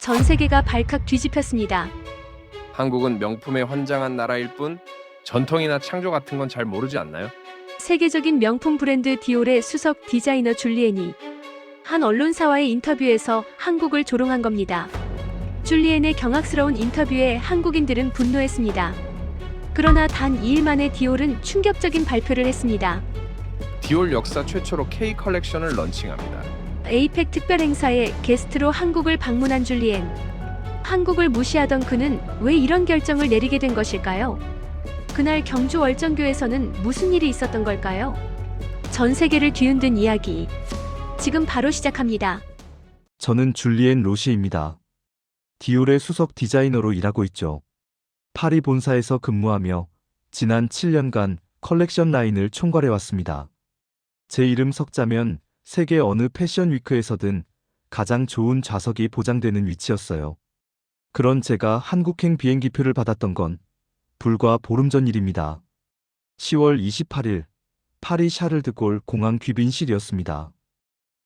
전 세계가 발칵 뒤집혔습니다. 한국은 명품에 환장한 나라일 뿐 전통이나 창조 같은 건 잘 모르지 않나요? 세계적인 명품 브랜드 디올의 수석 디자이너 줄리엔이 한 언론사와의 인터뷰에서 한국을 조롱한 겁니다. 줄리엔의 경악스러운 인터뷰에 한국인들은 분노했습니다. 그러나 단 2일 만에 디올은 충격적인 발표를 했습니다. 디올 역사 최초로 K 컬렉션을 런칭합니다. 에이펙 특별 행사에 게스트로 한국을 방문한 줄리엔. 한국을 무시하던 그는 왜 이런 결정을 내리게 된 것일까요? 그날 경주 월정교에서는 무슨 일이 있었던 걸까요? 전 세계를 뒤흔든 이야기. 지금 바로 시작합니다. 저는 줄리엔 로시입니다. 디올의 수석 디자이너로 일하고 있죠. 파리 본사에서 근무하며 지난 7년간 컬렉션 라인을 총괄해왔습니다. 제 이름 석자면 세계 어느 패션 위크에서든 가장 좋은 좌석이 보장되는 위치였어요. 그런 제가 한국행 비행기표를 받았던 건 불과 보름 전 일입니다. 10월 28일 파리 샤를드골 공항 귀빈실이었습니다.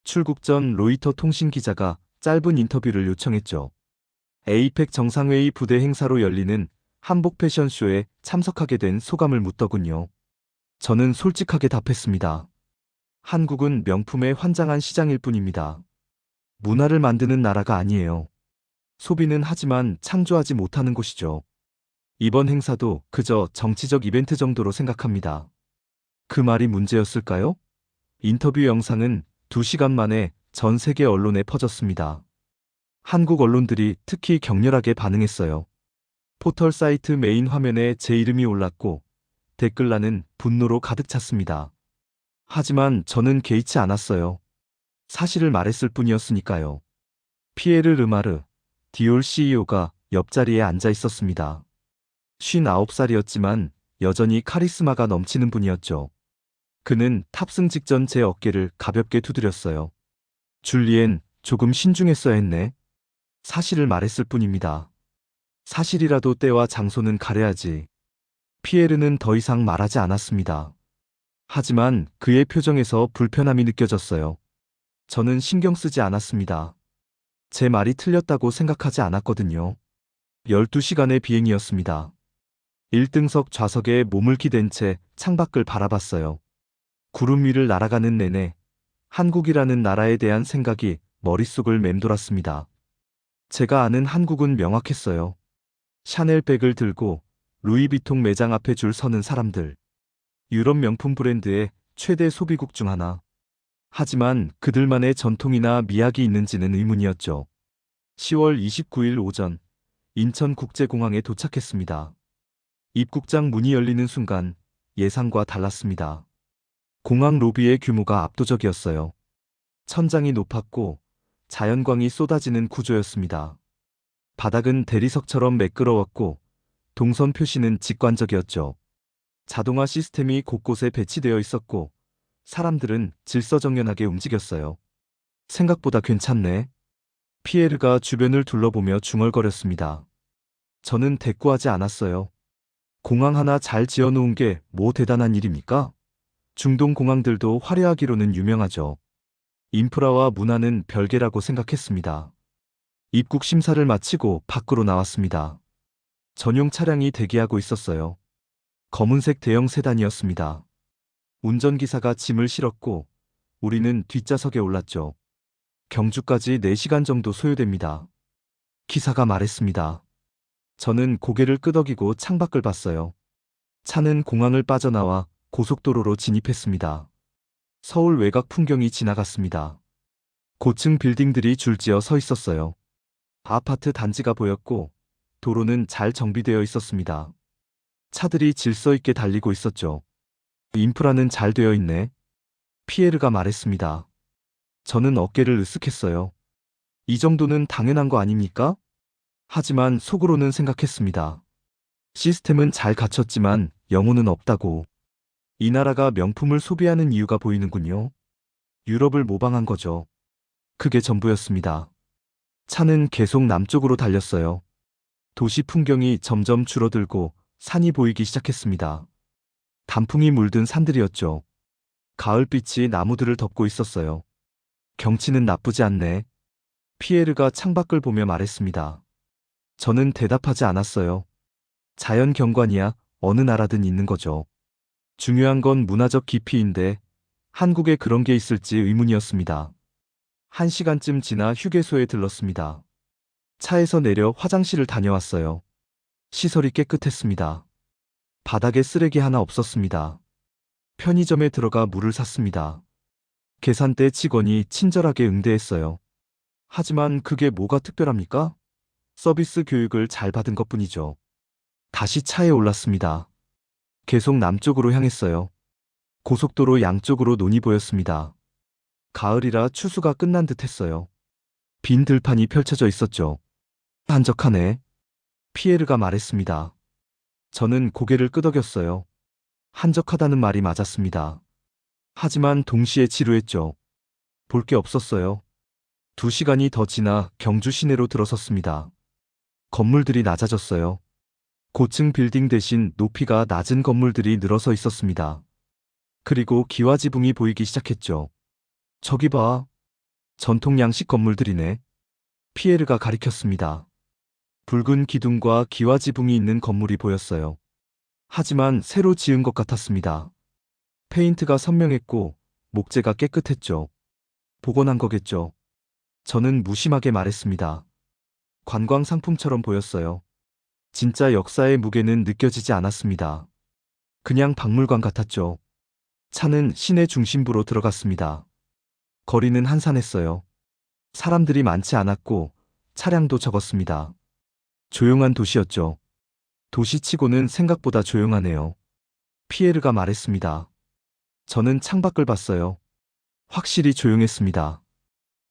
출국 전 로이터 통신 기자가 짧은 인터뷰를 요청했죠. 에이펙 정상회의 부대 행사로 열리는 한복 패션쇼에 참석하게 된 소감을 묻더군요. 저는 솔직하게 답했습니다. 한국은 명품에 환장한 시장일 뿐입니다. 문화를 만드는 나라가 아니에요. 소비는 하지만 창조하지 못하는 곳이죠. 이번 행사도 그저 정치적 이벤트 정도로 생각합니다. 그 말이 문제였을까요? 인터뷰 영상은 2시간 만에 전 세계 언론에 퍼졌습니다. 한국 언론들이 특히 격렬하게 반응했어요. 포털 사이트 메인 화면에 제 이름이 올랐고 댓글란은 분노로 가득 찼습니다. 하지만 저는 개의치 않았어요. 사실을 말했을 뿐이었으니까요. 피에르 르마르, 디올 CEO가 옆자리에 앉아 있었습니다. 59살이었지만 여전히 카리스마가 넘치는 분이었죠. 그는 탑승 직전 제 어깨를 가볍게 두드렸어요. 줄리엔, 조금 신중했어야 했네. 사실을 말했을 뿐입니다. 사실이라도 때와 장소는 가려야지. 피에르는 더 이상 말하지 않았습니다. 하지만 그의 표정에서 불편함이 느껴졌어요. 저는 신경 쓰지 않았습니다. 제 말이 틀렸다고 생각하지 않았거든요. 12시간의 비행이었습니다. 1등석 좌석에 몸을 기댄 채 창밖을 바라봤어요. 구름 위를 날아가는 내내 한국이라는 나라에 대한 생각이 머릿속을 맴돌았습니다. 제가 아는 한국은 명확했어요. 샤넬백을 들고 루이비통 매장 앞에 줄 서는 사람들. 유럽 명품 브랜드의 최대 소비국 중 하나. 하지만 그들만의 전통이나 미학이 있는지는 의문이었죠. 10월 29일 오전 인천국제공항에 도착했습니다. 입국장 문이 열리는 순간 예상과 달랐습니다. 공항 로비의 규모가 압도적이었어요. 천장이 높았고 자연광이 쏟아지는 구조였습니다. 바닥은 대리석처럼 매끄러웠고 동선 표시는 직관적이었죠. 자동화 시스템이 곳곳에 배치되어 있었고 사람들은 질서정연하게 움직였어요. 생각보다 괜찮네. 피에르가 주변을 둘러보며 중얼거렸습니다. 저는 대꾸하지 않았어요. 공항 하나 잘 지어놓은 게 뭐 대단한 일입니까? 중동 공항들도 화려하기로는 유명하죠. 인프라와 문화는 별개라고 생각했습니다. 입국 심사를 마치고 밖으로 나왔습니다. 전용 차량이 대기하고 있었어요. 검은색 대형 세단이었습니다. 운전기사가 짐을 실었고 우리는 뒷좌석에 올랐죠. 경주까지 4시간 정도 소요됩니다. 기사가 말했습니다. 저는 고개를 끄덕이고 창밖을 봤어요. 차는 공항을 빠져나와 고속도로로 진입했습니다. 서울 외곽 풍경이 지나갔습니다. 고층 빌딩들이 줄지어 서 있었어요. 아파트 단지가 보였고 도로는 잘 정비되어 있었습니다. 차들이 질서 있게 달리고 있었죠. 인프라는 잘 되어 있네. 피에르가 말했습니다. 저는 어깨를 으쓱했어요. 이 정도는 당연한 거 아닙니까? 하지만 속으로는 생각했습니다. 시스템은 잘 갖췄지만 영혼은 없다고. 이 나라가 명품을 소비하는 이유가 보이는군요. 유럽을 모방한 거죠. 그게 전부였습니다. 차는 계속 남쪽으로 달렸어요. 도시 풍경이 점점 줄어들고 산이 보이기 시작했습니다. 단풍이 물든 산들이었죠. 가을빛이 나무들을 덮고 있었어요. 경치는 나쁘지 않네. 피에르가 창밖을 보며 말했습니다. 저는 대답하지 않았어요. 자연 경관이야 어느 나라든 있는 거죠. 중요한 건 문화적 깊이인데 한국에 그런 게 있을지 의문이었습니다. 1시간쯤 지나 휴게소에 들렀습니다. 차에서 내려 화장실을 다녀왔어요. 시설이 깨끗했습니다. 바닥에 쓰레기 하나 없었습니다. 편의점에 들어가 물을 샀습니다. 계산대 직원이 친절하게 응대했어요. 하지만 그게 뭐가 특별합니까? 서비스 교육을 잘 받은 것뿐이죠. 다시 차에 올랐습니다. 계속 남쪽으로 향했어요. 고속도로 양쪽으로 논이 보였습니다. 가을이라 추수가 끝난 듯 했어요. 빈 들판이 펼쳐져 있었죠. 한적하네. 피에르가 말했습니다. 저는 고개를 끄덕였어요. 한적하다는 말이 맞았습니다. 하지만 동시에 지루했죠. 볼 게 없었어요. 2시간이 더 지나 경주 시내로 들어섰습니다. 건물들이 낮아졌어요. 고층 빌딩 대신 높이가 낮은 건물들이 늘어서 있었습니다. 그리고 기와지붕이 보이기 시작했죠. 저기 봐. 전통 양식 건물들이네. 피에르가 가리켰습니다. 붉은 기둥과 기와지붕이 있는 건물이 보였어요. 하지만 새로 지은 것 같았습니다. 페인트가 선명했고 목재가 깨끗했죠. 복원한 거겠죠. 저는 무심하게 말했습니다. 관광 상품처럼 보였어요. 진짜 역사의 무게는 느껴지지 않았습니다. 그냥 박물관 같았죠. 차는 시내 중심부로 들어갔습니다. 거리는 한산했어요. 사람들이 많지 않았고 차량도 적었습니다. 조용한 도시였죠. 도시치고는 생각보다 조용하네요. 피에르가 말했습니다. 저는 창밖을 봤어요. 확실히 조용했습니다.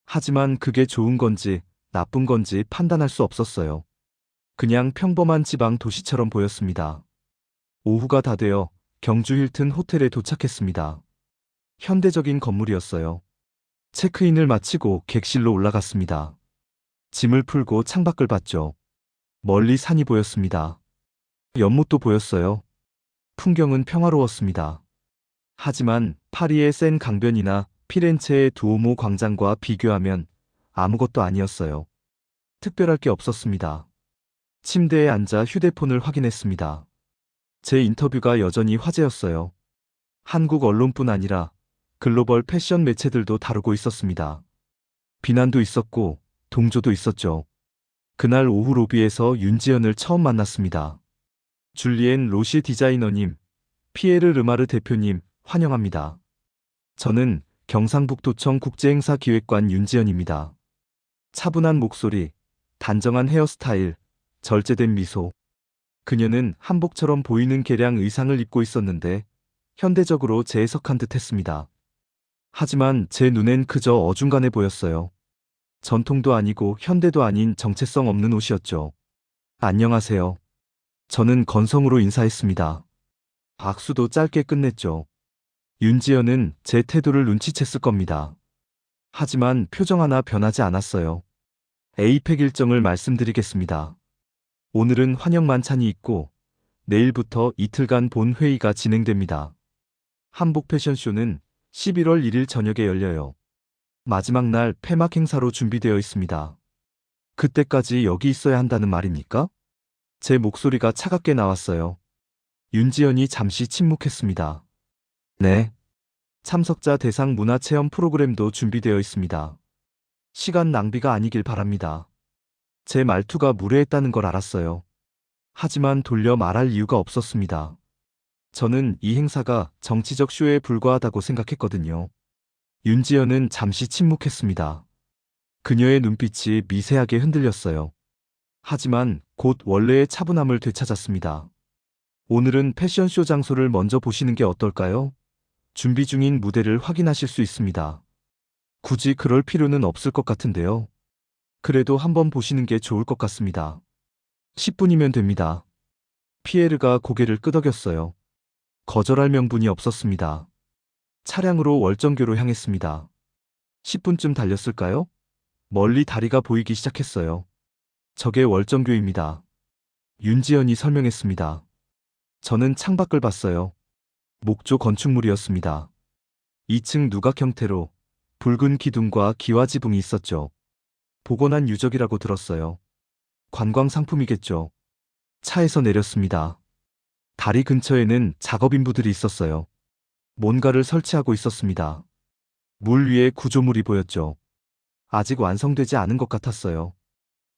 하지만 그게 좋은 건지 나쁜 건지 판단할 수 없었어요. 그냥 평범한 지방 도시처럼 보였습니다. 오후가 다 되어 경주 힐튼 호텔에 도착했습니다. 현대적인 건물이었어요. 체크인을 마치고 객실로 올라갔습니다. 짐을 풀고 창밖을 봤죠. 멀리 산이 보였습니다. 연못도 보였어요. 풍경은 평화로웠습니다. 하지만 파리의 센 강변이나 피렌체의 두오모 광장과 비교하면 아무것도 아니었어요. 특별할 게 없었습니다. 침대에 앉아 휴대폰을 확인했습니다. 제 인터뷰가 여전히 화제였어요. 한국 언론뿐 아니라 글로벌 패션 매체들도 다루고 있었습니다. 비난도 있었고 동조도 있었죠. 그날 오후 로비에서 윤지연을 처음 만났습니다. 줄리엔 로시 디자이너님, 피에르 르마르 대표님, 환영합니다. 저는 경상북도청 국제행사 기획관 윤지연입니다. 차분한 목소리, 단정한 헤어스타일, 절제된 미소. 그녀는 한복처럼 보이는 개량 의상을 입고 있었는데 현대적으로 재해석한 듯 했습니다. 하지만 제 눈엔 그저 어중간해 보였어요. 전통도 아니고 현대도 아닌 정체성 없는 옷이었죠. 안녕하세요. 저는 건성으로 인사했습니다. 악수도 짧게 끝냈죠. 윤지연은 제 태도를 눈치챘을 겁니다. 하지만 표정 하나 변하지 않았어요. 에이펙 일정을 말씀드리겠습니다. 오늘은 환영 만찬이 있고 내일부터 이틀간 본 회의가 진행됩니다. 한복 패션쇼는 11월 1일 저녁에 열려요. 마지막 날 폐막 행사로 준비되어 있습니다. 그때까지 여기 있어야 한다는 말입니까? 제 목소리가 차갑게 나왔어요. 윤지연이 잠시 침묵했습니다. 네. 참석자 대상 문화체험 프로그램도 준비되어 있습니다. 시간 낭비가 아니길 바랍니다. 제 말투가 무례했다는 걸 알았어요. 하지만 돌려 말할 이유가 없었습니다. 저는 이 행사가 정치적 쇼에 불과하다고 생각했거든요. 윤지연은 잠시 침묵했습니다. 그녀의 눈빛이 미세하게 흔들렸어요. 하지만 곧 원래의 차분함을 되찾았습니다. 오늘은 패션쇼 장소를 먼저 보시는 게 어떨까요? 준비 중인 무대를 확인하실 수 있습니다. 굳이 그럴 필요는 없을 것 같은데요. 그래도 한번 보시는 게 좋을 것 같습니다. 10분이면 됩니다. 피에르가 고개를 끄덕였어요. 거절할 명분이 없었습니다. 차량으로 월정교로 향했습니다. 10분쯤 달렸을까요? 멀리 다리가 보이기 시작했어요. 저게 월정교입니다. 윤지연이 설명했습니다. 저는 창밖을 봤어요. 목조 건축물이었습니다. 2층 누각 형태로 붉은 기둥과 기와지붕이 있었죠. 복원한 유적이라고 들었어요. 관광 상품이겠죠. 차에서 내렸습니다. 다리 근처에는 작업인부들이 있었어요. 뭔가를 설치하고 있었습니다. 물 위에 구조물이 보였죠. 아직 완성되지 않은 것 같았어요.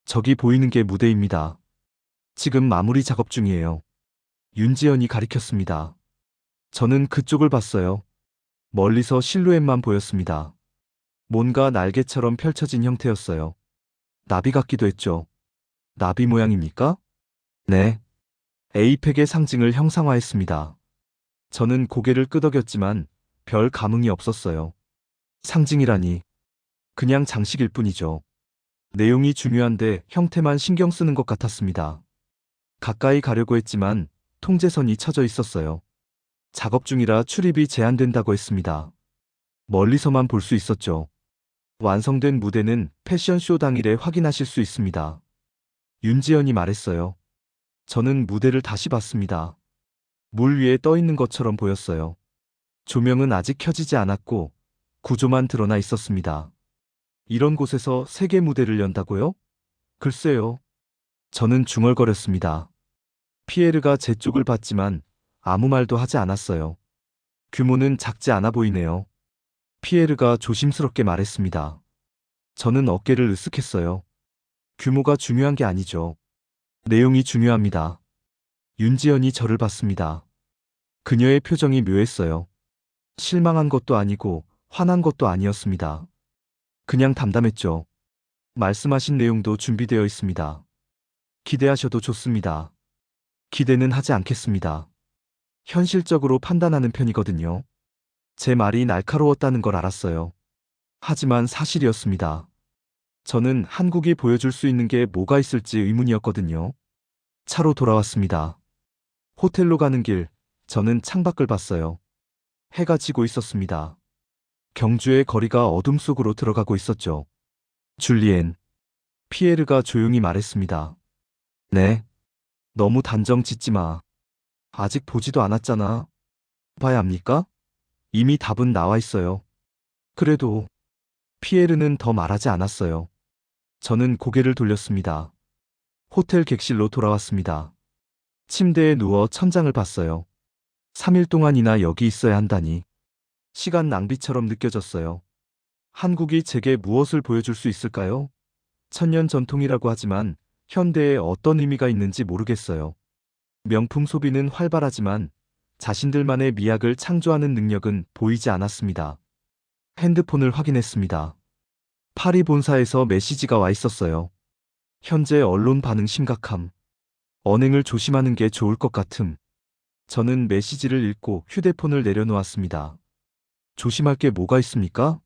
저기 보이는 게 무대입니다. 지금 마무리 작업 중이에요. 윤지연이 가리켰습니다. 저는 그쪽을 봤어요. 멀리서 실루엣만 보였습니다. 뭔가 날개처럼 펼쳐진 형태였어요. 나비 같기도 했죠. 나비 모양입니까? 네. 에이펙의 상징을 형상화했습니다. 저는 고개를 끄덕였지만 별 감흥이 없었어요. 상징이라니. 그냥 장식일 뿐이죠. 내용이 중요한데 형태만 신경 쓰는 것 같았습니다. 가까이 가려고 했지만 통제선이 쳐져 있었어요. 작업 중이라 출입이 제한된다고 했습니다. 멀리서만 볼 수 있었죠. 완성된 무대는 패션쇼 당일에 확인하실 수 있습니다. 윤지연이 말했어요. 저는 무대를 다시 봤습니다. 물 위에 떠 있는 것처럼 보였어요. 조명은 아직 켜지지 않았고 구조만 드러나 있었습니다. 이런 곳에서 세계 무대를 연다고요? 글쎄요. 저는 중얼거렸습니다. 피에르가 제 쪽을 봤지만 아무 말도 하지 않았어요. 규모는 작지 않아 보이네요. 피에르가 조심스럽게 말했습니다. 저는 어깨를 으쓱했어요. 규모가 중요한 게 아니죠. 내용이 중요합니다. 윤지연이 저를 봤습니다. 그녀의 표정이 묘했어요. 실망한 것도 아니고 화난 것도 아니었습니다. 그냥 담담했죠. 말씀하신 내용도 준비되어 있습니다. 기대하셔도 좋습니다. 기대는 하지 않겠습니다. 현실적으로 판단하는 편이거든요. 제 말이 날카로웠다는 걸 알았어요. 하지만 사실이었습니다. 저는 한국이 보여줄 수 있는 게 뭐가 있을지 의문이었거든요. 차로 돌아왔습니다. 호텔로 가는 길, 저는 창밖을 봤어요. 해가 지고 있었습니다. 경주의 거리가 어둠 속으로 들어가고 있었죠. 줄리엔. 피에르가 조용히 말했습니다. 네. 너무 단정 짓지 마. 아직 보지도 않았잖아. 봐야 합니까? 이미 답은 나와 있어요. 그래도 피에르는 더 말하지 않았어요. 저는 고개를 돌렸습니다. 호텔 객실로 돌아왔습니다. 침대에 누워 천장을 봤어요. 3일 동안이나 여기 있어야 한다니. 시간 낭비처럼 느껴졌어요. 한국이 제게 무엇을 보여줄 수 있을까요? 천년 전통이라고 하지만 현대에 어떤 의미가 있는지 모르겠어요. 명품 소비는 활발하지만 자신들만의 미학을 창조하는 능력은 보이지 않았습니다. 핸드폰을 확인했습니다. 파리 본사에서 메시지가 와 있었어요. 현재 언론 반응 심각함. 언행을 조심하는 게 좋을 것 같음. 저는 메시지를 읽고 휴대폰을 내려놓았습니다. 조심할 게 뭐가 있습니까?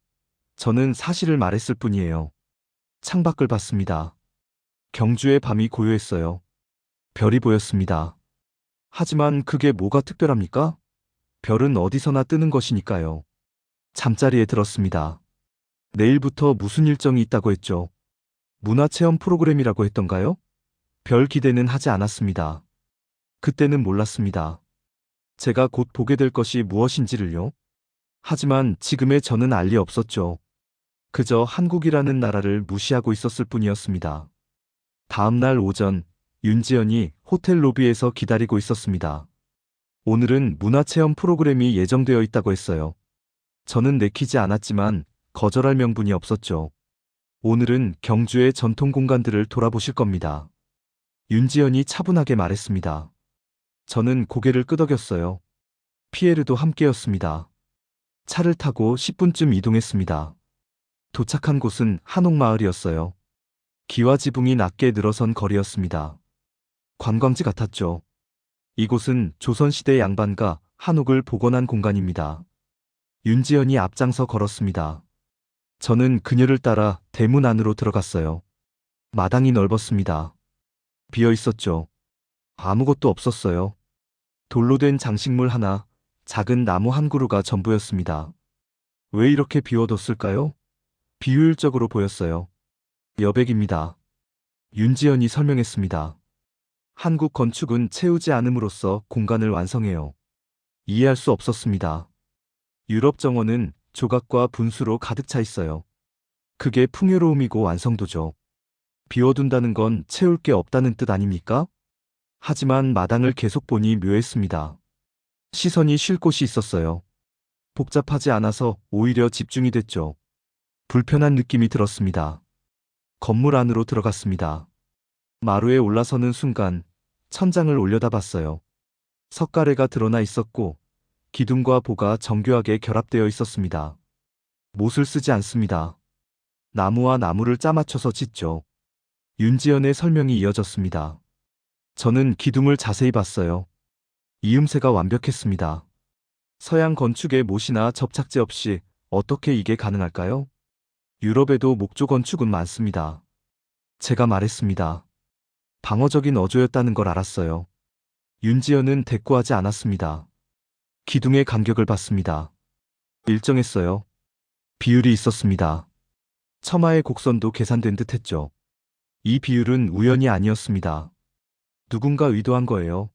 저는 사실을 말했을 뿐이에요. 창밖을 봤습니다. 경주의 밤이 고요했어요. 별이 보였습니다. 하지만 그게 뭐가 특별합니까? 별은 어디서나 뜨는 것이니까요. 잠자리에 들었습니다. 내일부터 무슨 일정이 있다고 했죠? 문화체험 프로그램이라고 했던가요? 별 기대는 하지 않았습니다. 그때는 몰랐습니다. 제가 곧 보게 될 것이 무엇인지를요. 하지만 지금의 저는 알 리 없었죠. 그저 한국이라는 나라를 무시하고 있었을 뿐이었습니다. 다음 날 오전, 윤지연이 호텔 로비에서 기다리고 있었습니다. 오늘은 문화체험 프로그램이 예정되어 있다고 했어요. 저는 내키지 않았지만 거절할 명분이 없었죠. 오늘은 경주의 전통 공간들을 돌아보실 겁니다. 윤지연이 차분하게 말했습니다. 저는 고개를 끄덕였어요. 피에르도 함께였습니다. 차를 타고 10분쯤 이동했습니다. 도착한 곳은 한옥마을이었어요. 기와 지붕이 낮게 늘어선 거리였습니다. 관광지 같았죠. 이곳은 조선시대 양반가 한옥을 복원한 공간입니다. 윤지연이 앞장서 걸었습니다. 저는 그녀를 따라 대문 안으로 들어갔어요. 마당이 넓었습니다. 비어 있었죠. 아무것도 없었어요. 돌로 된 장식물 하나, 작은 나무 한 그루가 전부였습니다. 왜 이렇게 비워뒀을까요? 비효율적으로 보였어요. 여백입니다. 윤지연이 설명했습니다. 한국 건축은 채우지 않음으로써 공간을 완성해요. 이해할 수 없었습니다. 유럽 정원은 조각과 분수로 가득 차 있어요. 그게 풍요로움이고 완성도죠. 비워둔다는 건 채울 게 없다는 뜻 아닙니까? 하지만 마당을 계속 보니 묘했습니다. 시선이 쉴 곳이 있었어요. 복잡하지 않아서 오히려 집중이 됐죠. 불편한 느낌이 들었습니다. 건물 안으로 들어갔습니다. 마루에 올라서는 순간 천장을 올려다봤어요. 석가래가 드러나 있었고 기둥과 보가 정교하게 결합되어 있었습니다. 못을 쓰지 않습니다. 나무와 나무를 짜맞춰서 짓죠. 윤지연의 설명이 이어졌습니다. 저는 기둥을 자세히 봤어요. 이음새가 완벽했습니다. 서양 건축의 못이나 접착제 없이 어떻게 이게 가능할까요? 유럽에도 목조 건축은 많습니다. 제가 말했습니다. 방어적인 어조였다는 걸 알았어요. 윤지연은 대꾸하지 않았습니다. 기둥의 간격을 봤습니다. 일정했어요. 비율이 있었습니다. 처마의 곡선도 계산된 듯 했죠. 이 비율은 우연이 아니었습니다. 누군가 의도한 거예요.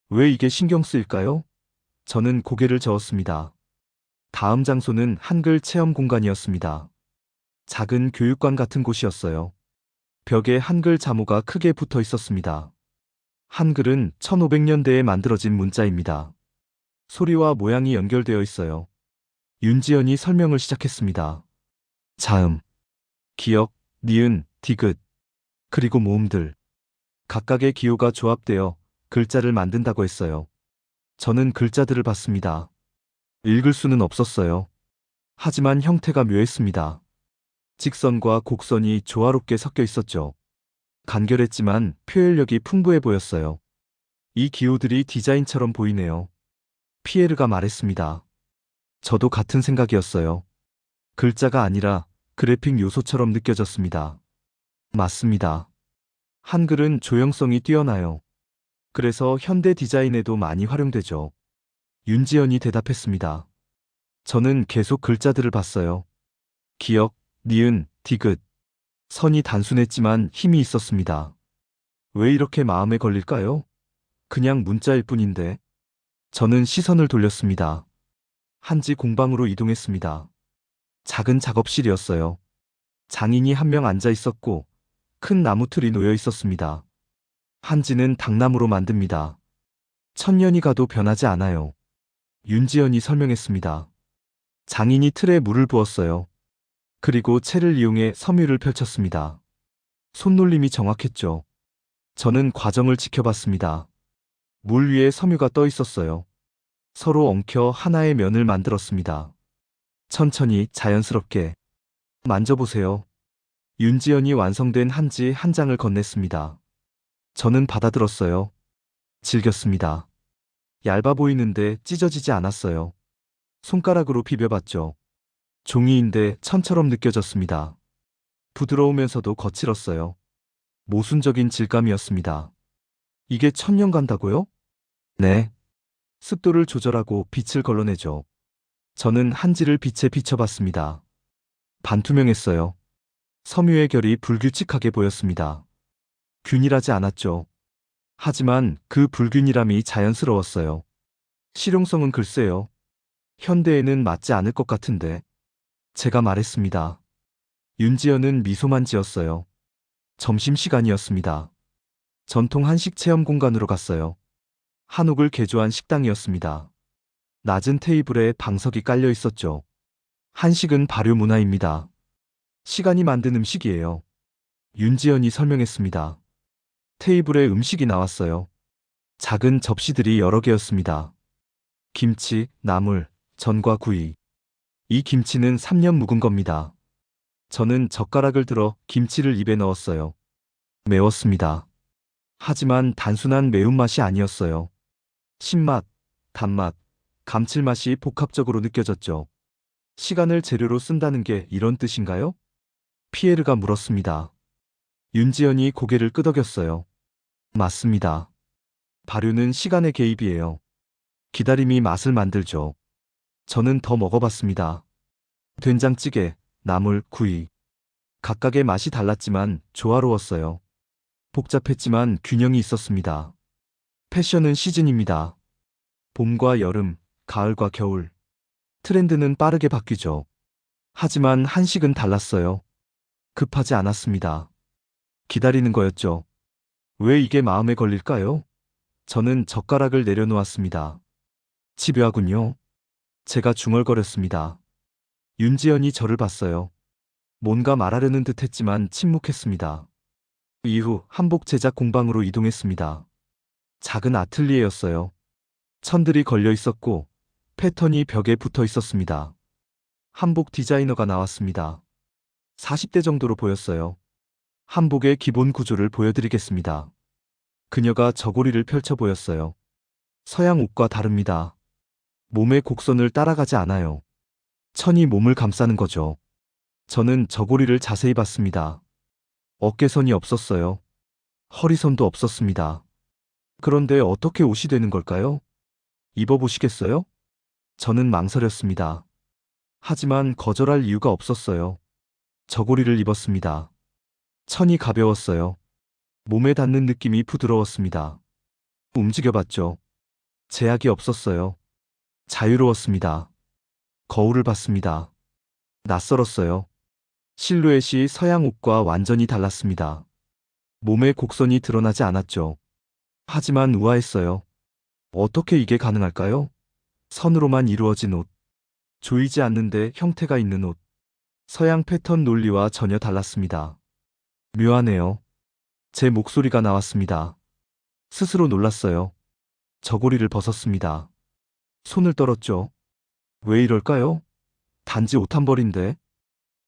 왜 이게 신경 쓰일까요? 저는 고개를 저었습니다. 다음 장소는 한글 체험 공간이었습니다. 작은 교육관 같은 곳이었어요. 벽에 한글 자모가 크게 붙어 있었습니다. 한글은 1500년대에 만들어진 문자입니다. 소리와 모양이 연결되어 있어요. 윤지연이 설명을 시작했습니다. 자음, 기역, 니은, 디귿, 그리고 모음들. 각각의 기호가 조합되어 글자를 만든다고 했어요. 저는 글자들을 봤습니다. 읽을 수는 없었어요. 하지만 형태가 묘했습니다. 직선과 곡선이 조화롭게 섞여 있었죠. 간결했지만 표현력이 풍부해 보였어요. 이 기호들이 디자인처럼 보이네요. 피에르가 말했습니다. 저도 같은 생각이었어요. 글자가 아니라 그래픽 요소처럼 느껴졌습니다. 맞습니다. 한글은 조형성이 뛰어나요. 그래서 현대 디자인에도 많이 활용되죠. 윤지연이 대답했습니다. 저는 계속 글자들을 봤어요. 기역, 니은, 디귿. 선이 단순했지만 힘이 있었습니다. 왜 이렇게 마음에 걸릴까요? 그냥 문자일 뿐인데. 저는 시선을 돌렸습니다. 한지 공방으로 이동했습니다. 작은 작업실이었어요. 장인이 한 명 앉아 있었고 큰 나무틀이 놓여 있었습니다. 한지는 당나무로 만듭니다. 천년이 가도 변하지 않아요. 윤지연이 설명했습니다. 장인이 틀에 물을 부었어요. 그리고 채를 이용해 섬유를 펼쳤습니다. 손놀림이 정확했죠. 저는 과정을 지켜봤습니다. 물 위에 섬유가 떠 있었어요. 서로 엉켜 하나의 면을 만들었습니다. 천천히 자연스럽게. 만져보세요. 윤지연이 완성된 한지 한 장을 건넸습니다. 저는 받아들었어요. 즐겼습니다. 얇아 보이는데 찢어지지 않았어요. 손가락으로 비벼봤죠. 종이인데 천처럼 느껴졌습니다. 부드러우면서도 거칠었어요. 모순적인 질감이었습니다. 이게 천년 간다고요? 네. 습도를 조절하고 빛을 걸러내죠. 저는 한지를 빛에 비춰봤습니다. 반투명했어요. 섬유의 결이 불규칙하게 보였습니다. 균일하지 않았죠. 하지만 그 불균일함이 자연스러웠어요. 실용성은 글쎄요. 현대에는 맞지 않을 것 같은데. 제가 말했습니다. 윤지연은 미소만 지었어요. 점심시간이었습니다. 전통 한식 체험 공간으로 갔어요. 한옥을 개조한 식당이었습니다. 낮은 테이블에 방석이 깔려 있었죠. 한식은 발효 문화입니다. 시간이 만든 음식이에요. 윤지연이 설명했습니다. 테이블에 음식이 나왔어요. 작은 접시들이 여러 개였습니다. 김치, 나물, 전과 구이. 이 김치는 3년 묵은 겁니다. 저는 젓가락을 들어 김치를 입에 넣었어요. 매웠습니다. 하지만 단순한 매운맛이 아니었어요. 신맛, 단맛, 감칠맛이 복합적으로 느껴졌죠. 시간을 재료로 쓴다는 게 이런 뜻인가요? 피에르가 물었습니다. 윤지연이 고개를 끄덕였어요. 맞습니다. 발효는 시간의 개입이에요. 기다림이 맛을 만들죠. 저는 더 먹어봤습니다. 된장찌개, 나물, 구이. 각각의 맛이 달랐지만 조화로웠어요. 복잡했지만 균형이 있었습니다. 패션은 시즌입니다. 봄과 여름, 가을과 겨울. 트렌드는 빠르게 바뀌죠. 하지만 한식은 달랐어요. 급하지 않았습니다. 기다리는 거였죠. 왜 이게 마음에 걸릴까요? 저는 젓가락을 내려놓았습니다. 집요하군요. 제가 중얼거렸습니다. 윤지연이 저를 봤어요. 뭔가 말하려는 듯 했지만 침묵했습니다. 이후 한복 제작 공방으로 이동했습니다. 작은 아틀리에였어요. 천들이 걸려 있었고 패턴이 벽에 붙어 있었습니다. 한복 디자이너가 나왔습니다. 40대 정도로 보였어요. 한복의 기본 구조를 보여드리겠습니다. 그녀가 저고리를 펼쳐 보였어요. 서양 옷과 다릅니다. 몸의 곡선을 따라가지 않아요. 천이 몸을 감싸는 거죠. 저는 저고리를 자세히 봤습니다. 어깨선이 없었어요. 허리선도 없었습니다. 그런데 어떻게 옷이 되는 걸까요? 입어보시겠어요? 저는 망설였습니다. 하지만 거절할 이유가 없었어요. 저고리를 입었습니다. 천이 가벼웠어요. 몸에 닿는 느낌이 부드러웠습니다. 움직여봤죠. 제약이 없었어요. 자유로웠습니다. 거울을 봤습니다. 낯설었어요. 실루엣이 서양 옷과 완전히 달랐습니다. 몸의 곡선이 드러나지 않았죠. 하지만 우아했어요. 어떻게 이게 가능할까요? 선으로만 이루어진 옷. 조이지 않는데 형태가 있는 옷. 서양 패턴 논리와 전혀 달랐습니다. 묘하네요. 제 목소리가 나왔습니다. 스스로 놀랐어요. 저고리를 벗었습니다. 손을 떨었죠. 왜 이럴까요? 단지 옷 한 벌인데.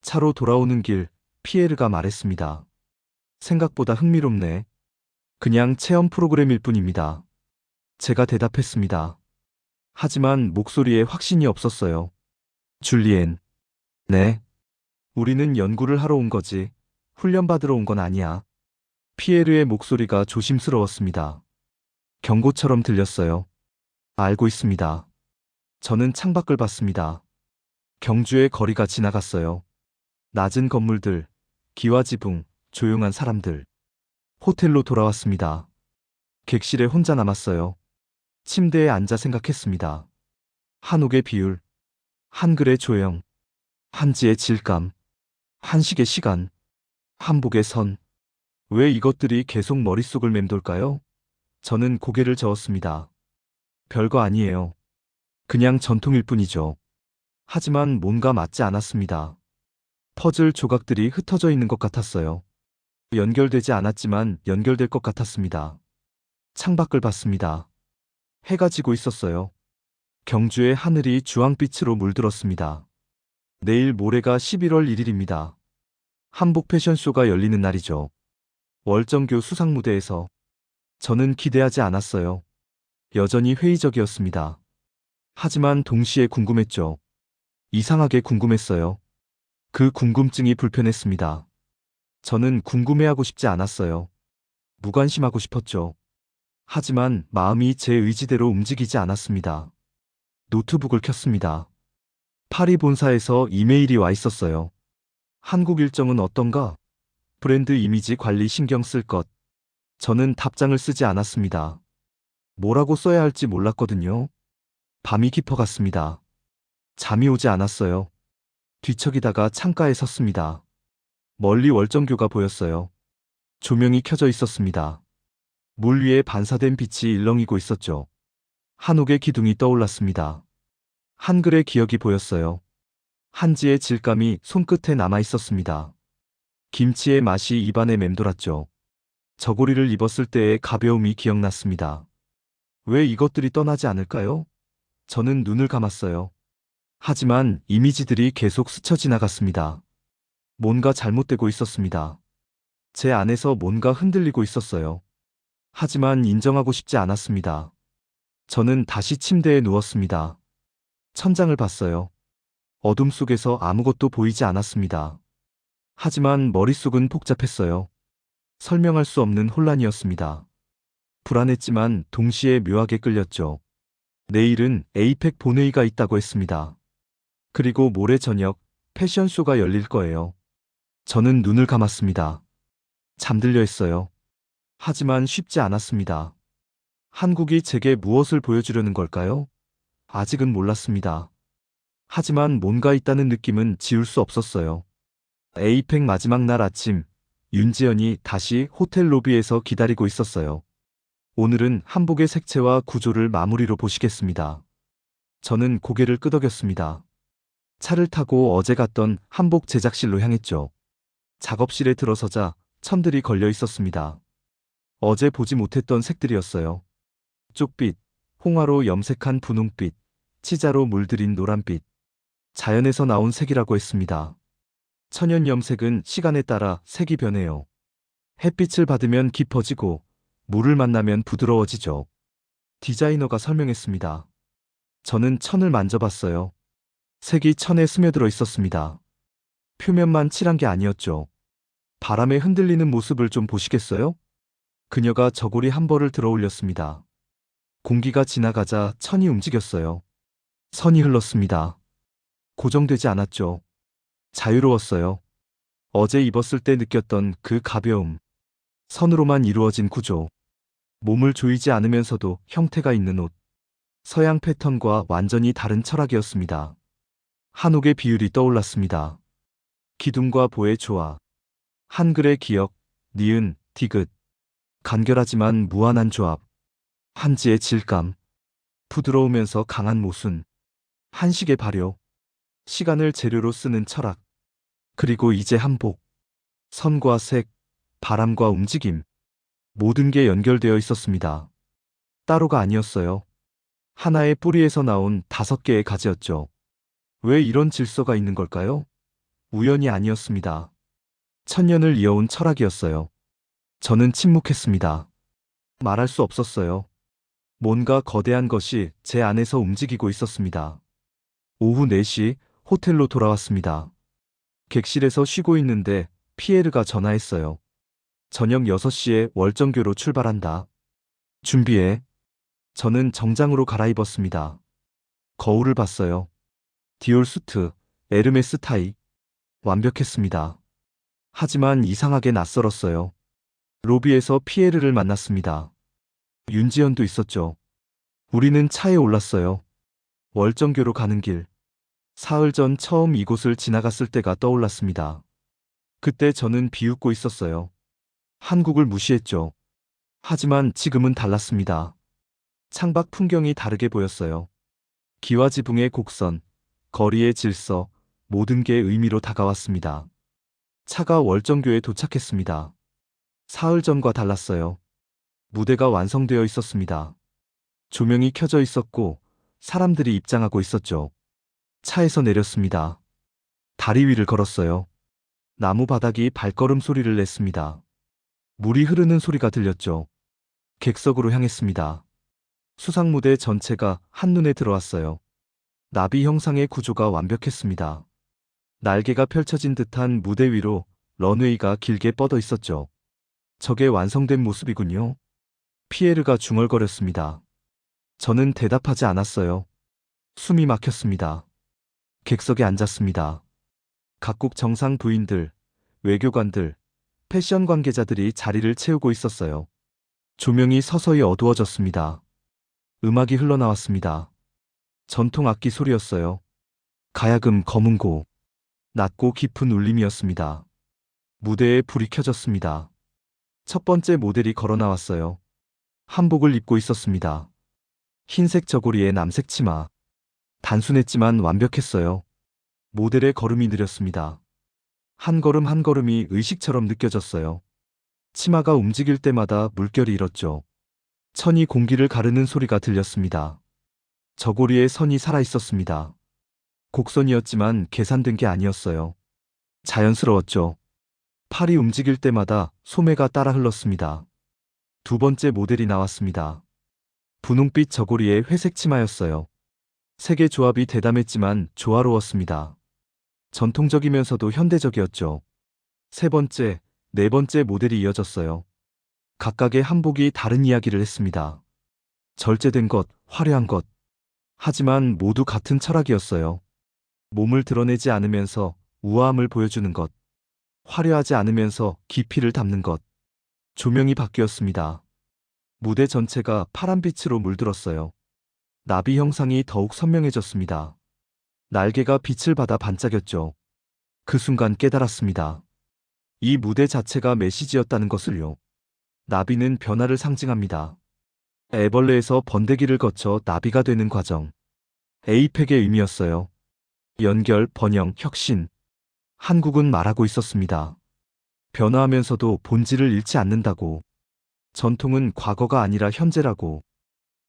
차로 돌아오는 길, 피에르가 말했습니다. 생각보다 흥미롭네. 그냥 체험 프로그램일 뿐입니다. 제가 대답했습니다. 하지만 목소리에 확신이 없었어요. 줄리엔. 네. 우리는 연구를 하러 온 거지. 훈련받으러 온 건 아니야. 피에르의 목소리가 조심스러웠습니다. 경고처럼 들렸어요. 알고 있습니다. 저는 창밖을 봤습니다. 경주의 거리가 지나갔어요. 낮은 건물들, 기와지붕, 조용한 사람들. 호텔로 돌아왔습니다. 객실에 혼자 남았어요. 침대에 앉아 생각했습니다. 한옥의 비율, 한글의 조형, 한지의 질감, 한식의 시간, 한복의 선. 왜 이것들이 계속 머릿속을 맴돌까요? 저는 고개를 저었습니다. 별거 아니에요. 그냥 전통일 뿐이죠. 하지만 뭔가 맞지 않았습니다. 퍼즐 조각들이 흩어져 있는 것 같았어요. 연결되지 않았지만 연결될 것 같았습니다. 창밖을 봤습니다. 해가 지고 있었어요. 경주의 하늘이 주황빛으로 물들었습니다. 내일 모레가 11월 1일입니다. 한복 패션쇼가 열리는 날이죠. 월정교 수상무대에서. 저는 기대하지 않았어요. 여전히 회의적이었습니다. 하지만 동시에 궁금했죠. 이상하게 궁금했어요. 그 궁금증이 불편했습니다. 저는 궁금해하고 싶지 않았어요. 무관심하고 싶었죠. 하지만 마음이 제 의지대로 움직이지 않았습니다. 노트북을 켰습니다. 파리 본사에서 이메일이 와 있었어요. 한국 일정은 어떤가? 브랜드 이미지 관리 신경 쓸 것. 저는 답장을 쓰지 않았습니다. 뭐라고 써야 할지 몰랐거든요. 밤이 깊어갔습니다. 잠이 오지 않았어요. 뒤척이다가 창가에 섰습니다. 멀리 월정교가 보였어요. 조명이 켜져 있었습니다. 물 위에 반사된 빛이 일렁이고 있었죠. 한옥의 기둥이 떠올랐습니다. 한글의 기억이 보였어요. 한지의 질감이 손끝에 남아 있었습니다. 김치의 맛이 입안에 맴돌았죠. 저고리를 입었을 때의 가벼움이 기억났습니다. 왜 이것들이 떠나지 않을까요? 저는 눈을 감았어요. 하지만 이미지들이 계속 스쳐 지나갔습니다. 뭔가 잘못되고 있었습니다. 제 안에서 뭔가 흔들리고 있었어요. 하지만 인정하고 싶지 않았습니다. 저는 다시 침대에 누웠습니다. 천장을 봤어요. 어둠 속에서 아무것도 보이지 않았습니다. 하지만 머릿속은 복잡했어요. 설명할 수 없는 혼란이었습니다. 불안했지만 동시에 묘하게 끌렸죠. 내일은 에이펙 본회의가 있다고 했습니다. 그리고 모레 저녁 패션쇼가 열릴 거예요. 저는 눈을 감았습니다. 잠들려 했어요. 하지만 쉽지 않았습니다. 한국이 제게 무엇을 보여주려는 걸까요? 아직은 몰랐습니다. 하지만 뭔가 있다는 느낌은 지울 수 없었어요. 에이펙 마지막 날 아침, 윤지연이 다시 호텔 로비에서 기다리고 있었어요. 오늘은 한복의 색채와 구조를 마무리로 보시겠습니다. 저는 고개를 끄덕였습니다. 차를 타고 어제 갔던 한복 제작실로 향했죠. 작업실에 들어서자 천들이 걸려 있었습니다. 어제 보지 못했던 색들이었어요. 쪽빛, 홍화로 염색한 분홍빛, 치자로 물들인 노란빛. 자연에서 나온 색이라고 했습니다. 천연 염색은 시간에 따라 색이 변해요. 햇빛을 받으면 깊어지고 물을 만나면 부드러워지죠. 디자이너가 설명했습니다. 저는 천을 만져봤어요. 색이 천에 스며들어 있었습니다. 표면만 칠한 게 아니었죠. 바람에 흔들리는 모습을 좀 보시겠어요? 그녀가 저고리 한 벌을 들어 올렸습니다. 공기가 지나가자 천이 움직였어요. 선이 흘렀습니다. 고정되지 않았죠. 자유로웠어요. 어제 입었을 때 느꼈던 그 가벼움. 선으로만 이루어진 구조. 몸을 조이지 않으면서도 형태가 있는 옷. 서양 패턴과 완전히 다른 철학이었습니다. 한옥의 비율이 떠올랐습니다. 기둥과 보의 조화. 한글의 기역, 니은, 디귿. 간결하지만 무한한 조합. 한지의 질감. 부드러우면서 강한 모순. 한식의 발효. 시간을 재료로 쓰는 철학. 그리고 이제 한복. 선과 색, 바람과 움직임. 모든 게 연결되어 있었습니다. 따로가 아니었어요. 하나의 뿌리에서 나온 5개의 가지였죠. 왜 이런 질서가 있는 걸까요? 우연이 아니었습니다. 천년을 이어온 철학이었어요. 저는 침묵했습니다. 말할 수 없었어요. 뭔가 거대한 것이 제 안에서 움직이고 있었습니다. 오후 4시 호텔로 돌아왔습니다. 객실에서 쉬고 있는데 피에르가 전화했어요. 저녁 6시에 월정교로 출발한다. 준비해. 저는 정장으로 갈아입었습니다. 거울을 봤어요. 디올 수트, 에르메스 타이. 완벽했습니다. 하지만 이상하게 낯설었어요. 로비에서 피에르를 만났습니다. 윤지연도 있었죠. 우리는 차에 올랐어요. 월정교로 가는 길. 사흘 전 처음 이곳을 지나갔을 때가 떠올랐습니다. 그때 저는 비웃고 있었어요. 한국을 무시했죠. 하지만 지금은 달랐습니다. 창밖 풍경이 다르게 보였어요. 기와 지붕의 곡선, 거리의 질서, 모든 게 의미로 다가왔습니다. 차가 월정교에 도착했습니다. 사흘 전과 달랐어요. 무대가 완성되어 있었습니다. 조명이 켜져 있었고 사람들이 입장하고 있었죠. 차에서 내렸습니다. 다리 위를 걸었어요. 나무 바닥이 발걸음 소리를 냈습니다. 물이 흐르는 소리가 들렸죠. 객석으로 향했습니다. 수상무대 전체가 한눈에 들어왔어요. 나비 형상의 구조가 완벽했습니다. 날개가 펼쳐진 듯한 무대 위로 런웨이가 길게 뻗어 있었죠. 저게 완성된 모습이군요. 피에르가 중얼거렸습니다. 저는 대답하지 않았어요. 숨이 막혔습니다. 객석에 앉았습니다. 각국 정상 부인들, 외교관들, 패션 관계자들이 자리를 채우고 있었어요. 조명이 서서히 어두워졌습니다. 음악이 흘러나왔습니다. 전통 악기 소리였어요. 가야금 검은고. 낮고 깊은 울림이었습니다. 무대에 불이 켜졌습니다. 첫 번째 모델이 걸어 나왔어요. 한복을 입고 있었습니다. 흰색 저고리에 남색 치마. 단순했지만 완벽했어요. 모델의 걸음이 느렸습니다. 한 걸음 한 걸음이 의식처럼 느껴졌어요. 치마가 움직일 때마다 물결이 일었죠. 천이 공기를 가르는 소리가 들렸습니다. 저고리에 선이 살아있었습니다. 곡선이었지만 계산된 게 아니었어요. 자연스러웠죠. 팔이 움직일 때마다 소매가 따라 흘렀습니다. 두 번째 모델이 나왔습니다. 분홍빛 저고리에 회색 치마였어요. 색의 조합이 대담했지만 조화로웠습니다. 전통적이면서도 현대적이었죠. 세 번째, 네 번째 모델이 이어졌어요. 각각의 한복이 다른 이야기를 했습니다. 절제된 것, 화려한 것. 하지만 모두 같은 철학이었어요. 몸을 드러내지 않으면서 우아함을 보여주는 것. 화려하지 않으면서 깊이를 담는 것. 조명이 바뀌었습니다. 무대 전체가 파란빛으로 물들었어요. 나비 형상이 더욱 선명해졌습니다. 날개가 빛을 받아 반짝였죠. 그 순간 깨달았습니다. 이 무대 자체가 메시지였다는 것을요. 나비는 변화를 상징합니다. 애벌레에서 번데기를 거쳐 나비가 되는 과정. 에이펙의 의미였어요. 연결, 번영, 혁신. 한국은 말하고 있었습니다. 변화하면서도 본질을 잃지 않는다고. 전통은 과거가 아니라 현재라고.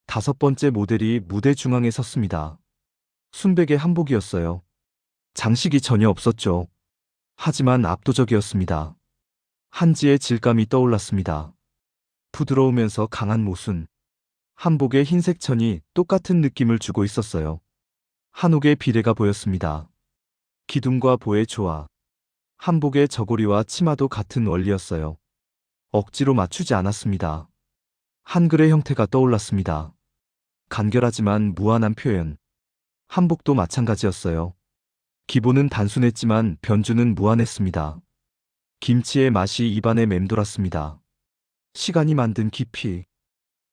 5번째 모델이 무대 중앙에 섰습니다. 순백의 한복이었어요. 장식이 전혀 없었죠. 하지만 압도적이었습니다. 한지의 질감이 떠올랐습니다. 부드러우면서 강한 모순. 한복의 흰색 천이 똑같은 느낌을 주고 있었어요. 한옥의 비례가 보였습니다. 기둥과 보의 조화. 한복의 저고리와 치마도 같은 원리였어요. 억지로 맞추지 않았습니다. 한글의 형태가 떠올랐습니다. 간결하지만 무한한 표현. 한복도 마찬가지였어요. 기본은 단순했지만 변주는 무한했습니다. 김치의 맛이 입안에 맴돌았습니다. 시간이 만든 깊이.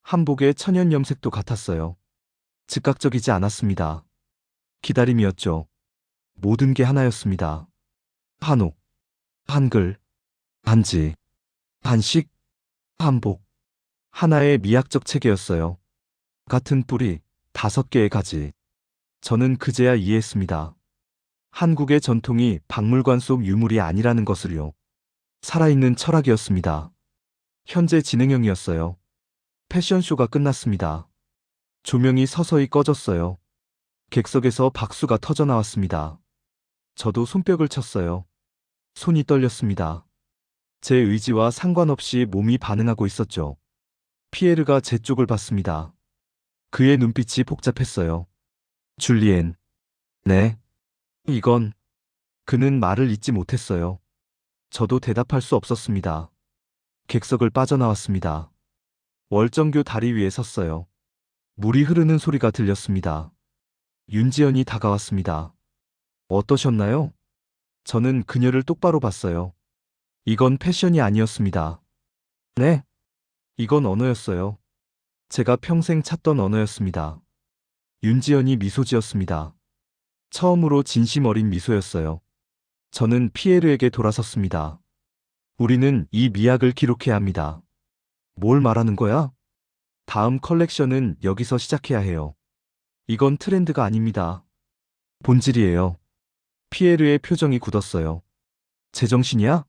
한복의 천연 염색도 같았어요. 즉각적이지 않았습니다. 기다림이었죠. 모든 게 하나였습니다. 한옥, 한글, 한지, 한식, 한복. 하나의 미학적 체계였어요. 같은 뿌리, 5개의 가지. 저는 그제야 이해했습니다. 한국의 전통이 박물관 속 유물이 아니라는 것을요. 살아있는 철학이었습니다. 현재 진행형이었어요. 패션쇼가 끝났습니다. 조명이 서서히 꺼졌어요. 객석에서 박수가 터져 나왔습니다. 저도 손뼉을 쳤어요. 손이 떨렸습니다. 제 의지와 상관없이 몸이 반응하고 있었죠. 피에르가 제 쪽을 봤습니다. 그의 눈빛이 복잡했어요. 줄리엔. 네. 이건. 그는 말을 잇지 못했어요. 저도 대답할 수 없었습니다. 객석을 빠져나왔습니다. 월정교 다리 위에 섰어요. 물이 흐르는 소리가 들렸습니다. 윤지연이 다가왔습니다. 어떠셨나요? 저는 그녀를 똑바로 봤어요. 이건 패션이 아니었습니다. 네? 이건 언어였어요. 제가 평생 찾던 언어였습니다. 윤지연이 미소 지었습니다. 처음으로 진심 어린 미소였어요. 저는 피에르에게 돌아섰습니다. 우리는 이 미학을 기록해야 합니다. 뭘 말하는 거야? 다음 컬렉션은 여기서 시작해야 해요. 이건 트렌드가 아닙니다. 본질이에요. 피에르의 표정이 굳었어요. 제정신이야?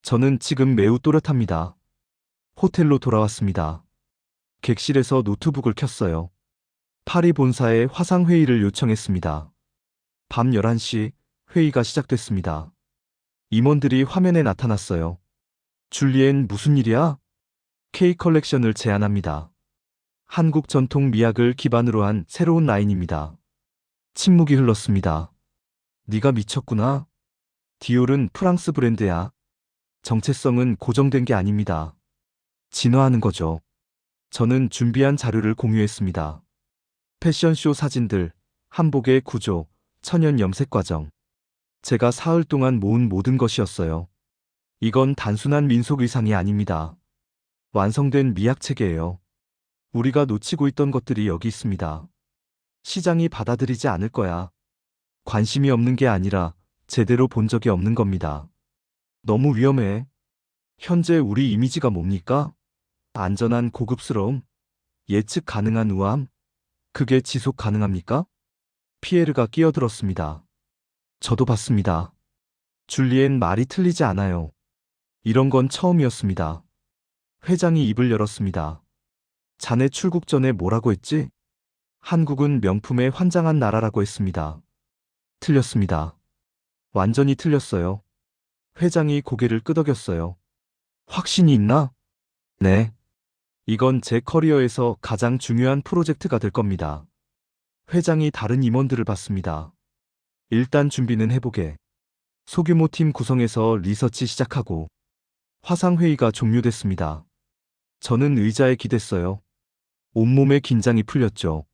저는 지금 매우 또렷합니다. 호텔로 돌아왔습니다. 객실에서 노트북을 켰어요. 파리 본사에 화상회의를 요청했습니다. 밤 11시 회의가 시작됐습니다. 임원들이 화면에 나타났어요. 줄리엔 무슨 일이야? K 컬렉션을 제안합니다. 한국 전통 미학을 기반으로 한 새로운 라인입니다. 침묵이 흘렀습니다. 네가 미쳤구나. 디올은 프랑스 브랜드야. 정체성은 고정된 게 아닙니다. 진화하는 거죠. 저는 준비한 자료를 공유했습니다. 패션쇼 사진들, 한복의 구조, 천연 염색 과정. 제가 사흘 동안 모은 모든 것이었어요. 이건 단순한 민속 의상이 아닙니다. 완성된 미학 체계예요. 우리가 놓치고 있던 것들이 여기 있습니다. 시장이 받아들이지 않을 거야. 관심이 없는 게 아니라 제대로 본 적이 없는 겁니다. 너무 위험해. 현재 우리 이미지가 뭡니까? 안전한 고급스러움? 예측 가능한 우아함? 그게 지속 가능합니까? 피에르가 끼어들었습니다. 저도 봤습니다. 줄리엔 말이 틀리지 않아요. 이런 건 처음이었습니다. 회장이 입을 열었습니다. 자네 출국 전에 뭐라고 했지? 한국은 명품에 환장한 나라라고 했습니다. 틀렸습니다. 완전히 틀렸어요. 회장이 고개를 끄덕였어요. 확신이 있나? 네. 이건 제 커리어에서 가장 중요한 프로젝트가 될 겁니다. 회장이 다른 임원들을 봤습니다. 일단 준비는 해보게. 소규모 팀 구성해서 리서치 시작하고. 화상회의가 종료됐습니다. 저는 의자에 기댔어요. 온몸의 긴장이 풀렸죠.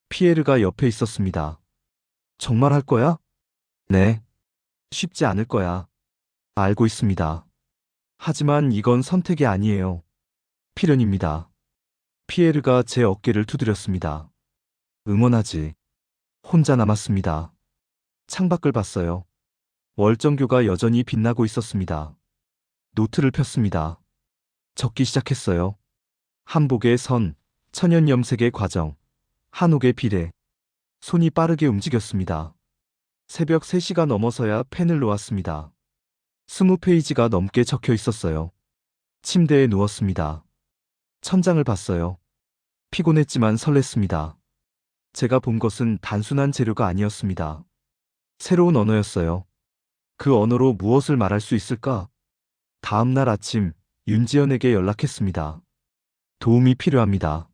피에르가 옆에 있었습니다. 정말 할 거야? 네. 쉽지 않을 거야. 알고 있습니다. 하지만 이건 선택이 아니에요. 필연입니다. 피에르가 제 어깨를 두드렸습니다. 응원하지. 혼자 남았습니다. 창밖을 봤어요. 월정교가 여전히 빛나고 있었습니다. 노트를 폈습니다. 적기 시작했어요. 한복의 선, 천연 염색의 과정, 한옥의 비례. 손이 빠르게 움직였습니다. 새벽 3시가 넘어서야 펜을 놓았습니다. 20페이지가 넘게 적혀 있었어요. 침대에 누웠습니다. 천장을 봤어요. 피곤했지만 설렜습니다. 제가 본 것은 단순한 재료가 아니었습니다. 새로운 언어였어요. 그 언어로 무엇을 말할 수 있을까? 다음 날 아침 윤지연에게 연락했습니다. 도움이 필요합니다.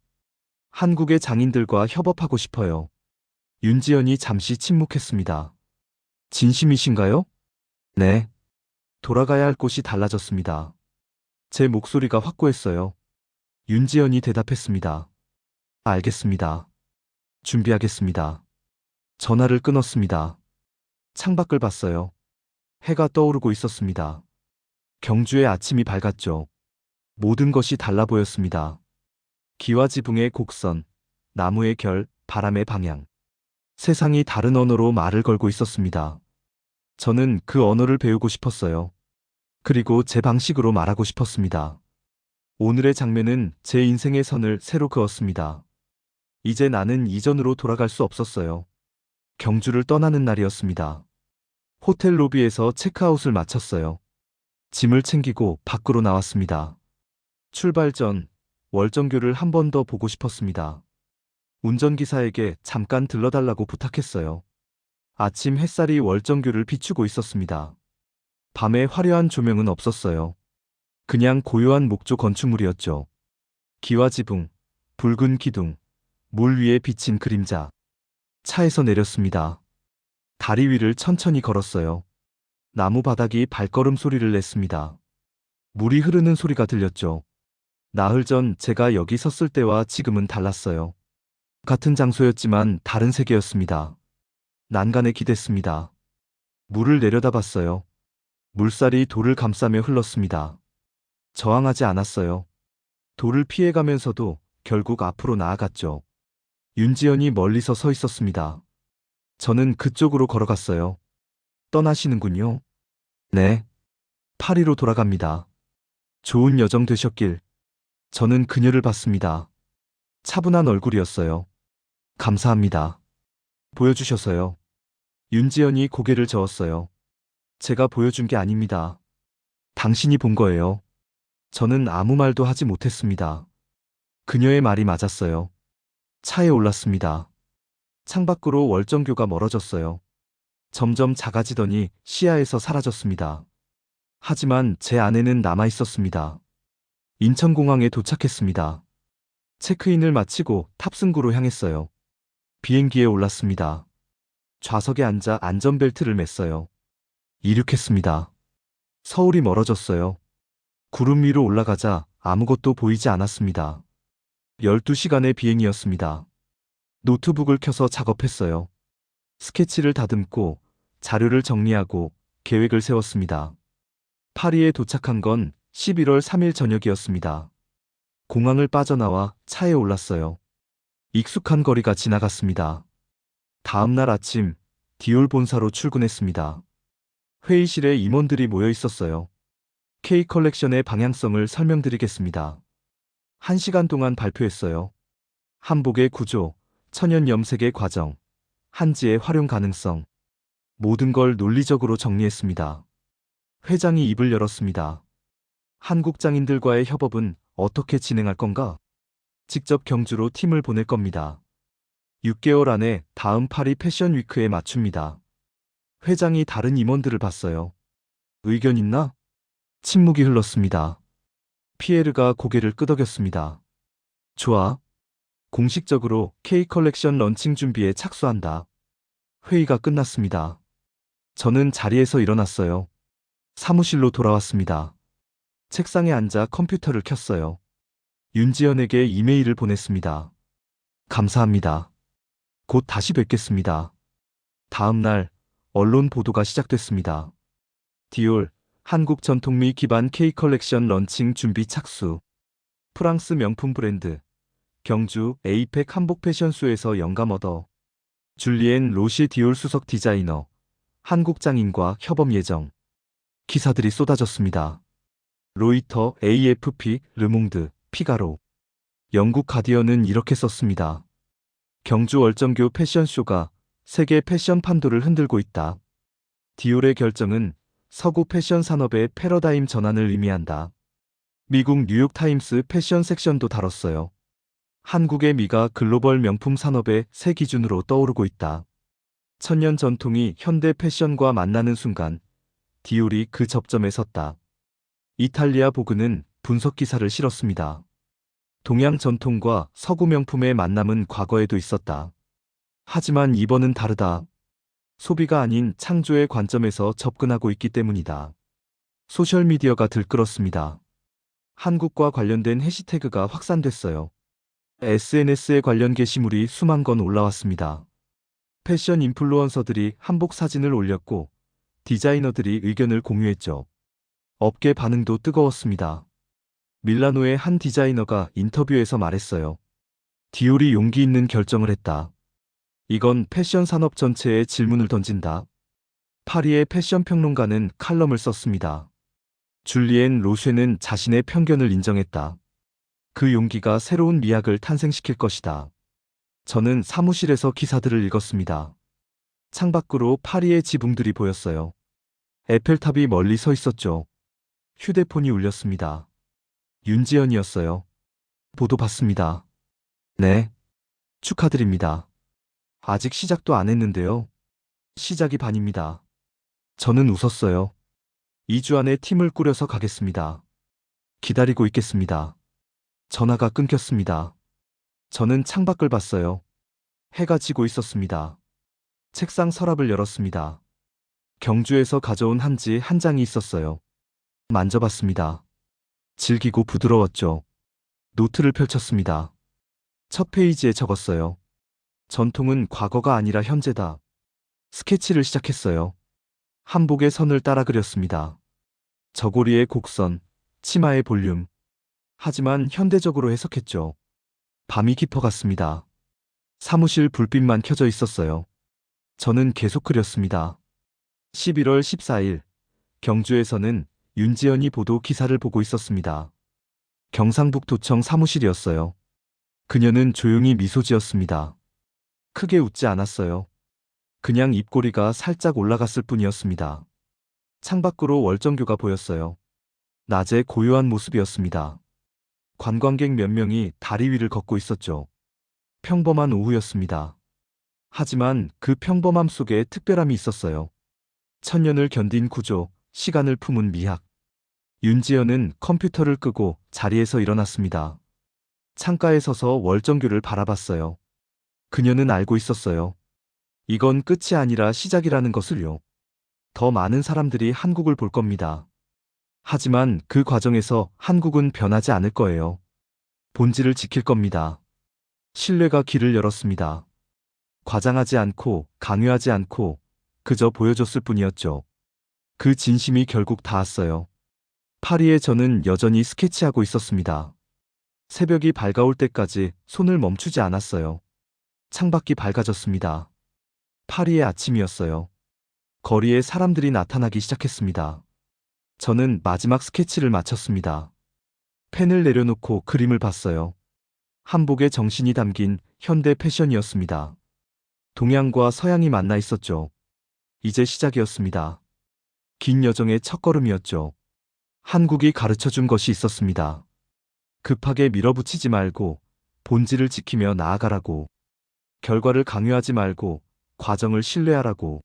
한국의 장인들과 협업하고 싶어요. 윤지연이 잠시 침묵했습니다. 진심이신가요? 네. 돌아가야 할 곳이 달라졌습니다. 제 목소리가 확고했어요. 윤지연이 대답했습니다. 알겠습니다. 준비하겠습니다. 전화를 끊었습니다. 창밖을 봤어요. 해가 떠오르고 있었습니다. 경주의 아침이 밝았죠. 모든 것이 달라 보였습니다. 기와 지붕의 곡선, 나무의 결, 바람의 방향. 세상이 다른 언어로 말을 걸고 있었습니다. 저는 그 언어를 배우고 싶었어요. 그리고 제 방식으로 말하고 싶었습니다. 오늘의 장면은 제 인생의 선을 새로 그었습니다. 이제 나는 이전으로 돌아갈 수 없었어요. 경주를 떠나는 날이었습니다. 호텔 로비에서 체크아웃을 마쳤어요. 짐을 챙기고 밖으로 나왔습니다. 출발 전 월정교를 한 번 더 보고 싶었습니다. 운전기사에게 잠깐 들러달라고 부탁했어요. 아침 햇살이 월정교를 비추고 있었습니다. 밤에 화려한 조명은 없었어요. 그냥 고요한 목조 건축물이었죠. 기와 지붕, 붉은 기둥, 물 위에 비친 그림자. 차에서 내렸습니다. 다리 위를 천천히 걸었어요. 나무 바닥이 발걸음 소리를 냈습니다. 물이 흐르는 소리가 들렸죠. 나흘 전 제가 여기 섰을 때와 지금은 달랐어요. 같은 장소였지만 다른 세계였습니다. 난간에 기댔습니다. 물을 내려다봤어요. 물살이 돌을 감싸며 흘렀습니다. 저항하지 않았어요. 돌을 피해가면서도 결국 앞으로 나아갔죠. 윤지연이 멀리서 서 있었습니다. 저는 그쪽으로 걸어갔어요. 떠나시는군요. 네. 파리로 돌아갑니다. 좋은 여정 되셨길. 저는 그녀를 봤습니다. 차분한 얼굴이었어요. 감사합니다. 보여주셔서요. 윤지연이 고개를 저었어요. 제가 보여준 게 아닙니다. 당신이 본 거예요. 저는 아무 말도 하지 못했습니다. 그녀의 말이 맞았어요. 차에 올랐습니다. 창밖으로 월정교가 멀어졌어요. 점점 작아지더니 시야에서 사라졌습니다. 하지만 제 안에는 남아 있었습니다. 인천공항에 도착했습니다. 체크인을 마치고 탑승구로 향했어요. 비행기에 올랐습니다. 좌석에 앉아 안전벨트를 맸어요. 이륙했습니다. 서울이 멀어졌어요. 구름 위로 올라가자 아무것도 보이지 않았습니다. 12시간의 비행이었습니다. 노트북을 켜서 작업했어요. 스케치를 다듬고 자료를 정리하고 계획을 세웠습니다. 파리에 도착한 건 11월 3일 저녁이었습니다. 공항을 빠져나와 차에 올랐어요. 익숙한 거리가 지나갔습니다. 다음 날 아침 디올 본사로 출근했습니다. 회의실에 임원들이 모여 있었어요. K 컬렉션의 방향성을 설명드리겠습니다. 1시간 동안 발표했어요. 한복의 구조, 천연 염색의 과정, 한지의 활용 가능성. 모든 걸 논리적으로 정리했습니다. 회장이 입을 열었습니다. 한국 장인들과의 협업은 어떻게 진행할 건가? 직접 경주로 팀을 보낼 겁니다. 6개월 안에 다음 파리 패션 위크에 맞춥니다. 회장이 다른 임원들을 봤어요. 의견 있나? 침묵이 흘렀습니다. 피에르가 고개를 끄덕였습니다. 좋아. 공식적으로 K 컬렉션 런칭 준비에 착수한다. 회의가 끝났습니다. 저는 자리에서 일어났어요. 사무실로 돌아왔습니다. 책상에 앉아 컴퓨터를 켰어요. 윤지연에게 이메일을 보냈습니다. 감사합니다. 곧 다시 뵙겠습니다. 다음 날 언론 보도가 시작됐습니다. 디올, 한국 전통미 기반 K 컬렉션 런칭 준비 착수. 프랑스 명품 브랜드, 경주 에이펙 한복 패션쇼에서 영감 얻어. 줄리엔 로시 디올 수석 디자이너, 한국 장인과 협업 예정. 기사들이 쏟아졌습니다. 로이터, AFP, 르몽드, 피가로. 영국 가디언은 이렇게 썼습니다. 경주 월정교 패션쇼가 세계 패션 판도를 흔들고 있다. 디올의 결정은 서구 패션 산업의 패러다임 전환을 의미한다. 미국 뉴욕타임스 패션 섹션도 다뤘어요. 한국의 미가 글로벌 명품 산업의 새 기준으로 떠오르고 있다. 천년 전통이 현대 패션과 만나는 순간 디올이 그 접점에 섰다. 이탈리아 보그는 분석 기사를 실었습니다. 동양 전통과 서구 명품의 만남은 과거에도 있었다. 하지만 이번은 다르다. 소비가 아닌 창조의 관점에서 접근하고 있기 때문이다. 소셜미디어가 들끓었습니다. 한국과 관련된 해시태그가 확산됐어요. SNS에 관련 게시물이 수만 건 올라왔습니다. 패션 인플루언서들이 한복 사진을 올렸고 디자이너들이 의견을 공유했죠. 업계 반응도 뜨거웠습니다. 밀라노의 한 디자이너가 인터뷰에서 말했어요. 디올이 용기 있는 결정을 했다. 이건 패션 산업 전체에 질문을 던진다. 파리의 패션 평론가는 칼럼을 썼습니다. 줄리엔 로쉐는 자신의 편견을 인정했다. 그 용기가 새로운 미학을 탄생시킬 것이다. 저는 사무실에서 기사들을 읽었습니다. 창밖으로 파리의 지붕들이 보였어요. 에펠탑이 멀리 서 있었죠. 휴대폰이 울렸습니다. 윤지연이었어요. 보도 봤습니다. 네. 축하드립니다. 아직 시작도 안 했는데요. 시작이 반입니다. 저는 웃었어요. 2주 안에 팀을 꾸려서 가겠습니다. 기다리고 있겠습니다. 전화가 끊겼습니다. 저는 창밖을 봤어요. 해가 지고 있었습니다. 책상 서랍을 열었습니다. 경주에서 가져온 한지 한 장이 있었어요. 만져봤습니다. 질기고 부드러웠죠. 노트를 펼쳤습니다. 첫 페이지에 적었어요. 전통은 과거가 아니라 현재다. 스케치를 시작했어요. 한복의 선을 따라 그렸습니다. 저고리의 곡선, 치마의 볼륨. 하지만 현대적으로 해석했죠. 밤이 깊어갔습니다. 사무실 불빛만 켜져 있었어요. 저는 계속 그렸습니다. 11월 14일, 경주에서는 윤지연이 보도 기사를 보고 있었습니다. 경상북도청 사무실이었어요. 그녀는 조용히 미소 지었습니다. 크게 웃지 않았어요. 그냥 입꼬리가 살짝 올라갔을 뿐이었습니다. 창밖으로 월정교가 보였어요. 낮에 고요한 모습이었습니다. 관광객 몇 명이 다리 위를 걷고 있었죠. 평범한 오후였습니다. 하지만 그 평범함 속에 특별함이 있었어요. 천년을 견딘 구조, 시간을 품은 미학. 윤지연은 컴퓨터를 끄고 자리에서 일어났습니다. 창가에 서서 월정교를 바라봤어요. 그녀는 알고 있었어요. 이건 끝이 아니라 시작이라는 것을요. 더 많은 사람들이 한국을 볼 겁니다. 하지만 그 과정에서 한국은 변하지 않을 거예요. 본질을 지킬 겁니다. 신뢰가 길을 열었습니다. 과장하지 않고 강요하지 않고 그저 보여줬을 뿐이었죠. 그 진심이 결국 닿았어요. 파리에 저는 여전히 스케치하고 있었습니다. 새벽이 밝아올 때까지 손을 멈추지 않았어요. 창밖이 밝아졌습니다. 파리의 아침이었어요. 거리에 사람들이 나타나기 시작했습니다. 저는 마지막 스케치를 마쳤습니다. 펜을 내려놓고 그림을 봤어요. 한복의 정신이 담긴 현대 패션이었습니다. 동양과 서양이 만나 있었죠. 이제 시작이었습니다. 긴 여정의 첫걸음이었죠. 한국이 가르쳐준 것이 있었습니다. 급하게 밀어붙이지 말고 본질을 지키며 나아가라고. 결과를 강요하지 말고 과정을 신뢰하라고.